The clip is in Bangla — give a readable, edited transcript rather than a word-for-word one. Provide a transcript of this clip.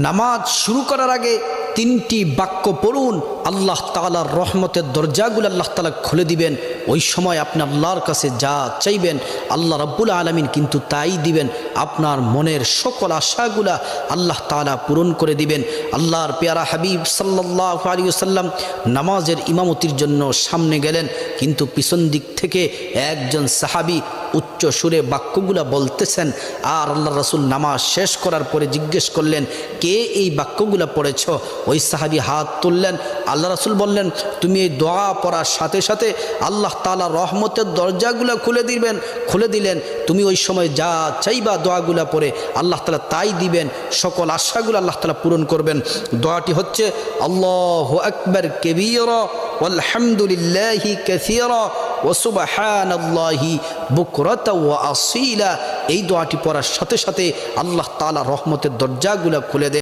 নামাজ শুরু করার আগে তিনটি বাক্য পড়ুন, আল্লাহ তাআলার রহমতের দরজাগুলো আল্লাহ তাআলা খুলে দিবেন। ওই সময় আপনি আল্লাহর কাছে যা চাইবেন আল্লাহ রাব্বুল আলামিন কিন্তু তাই দিবেন। আপনার মনের সকল আশাগুলা আল্লাহ তাআলা পূরণ করে দিবেন। আল্লাহর পেয়ারা হাবিব সাল্লাল্লাহু আলাইহি ওয়াসাল্লাম নামাজের ইমামতির জন্য সামনে গেলেন, কিন্তু পিছন দিক থেকে একজন সাহাবী উচ্চ সুরে বাক্যগুলা বলতেছেন। আর আল্লাহ রাসূল নামাজ শেষ করার পরে জিজ্ঞেস করলেন, কে এই বাক্যগুলা পড়েছ? ওই সাহাবী হাত তুললেন। আল্লাহ রাসূল বললেন, তুমি এই দোয়া পড়ার সাথে সাথে আল্লাহ তাআলা রহমতের দরজাগুলা খুলে দিলেন। তুমি ওই সময় যা চাইবা দোয়াগুলা পড়ে আল্লাহ তাআলা তাই দিবেন, সকল আশাগুলো আল্লাহ তাআলা পূরণ করবেন। দোয়াটি হচ্ছে আল্লাহু আকবার কাবীরা ওয়ালহামদুলিল্লাহি কাসীরা ওয়া সুবহানাল্লাহি বুকরাতা ওয়া আসীলা। এই দোয়াটি পড়ার সাথে সাথে আল্লাহ তাআলা রহমতের দরজাগুলা খুলে দেন।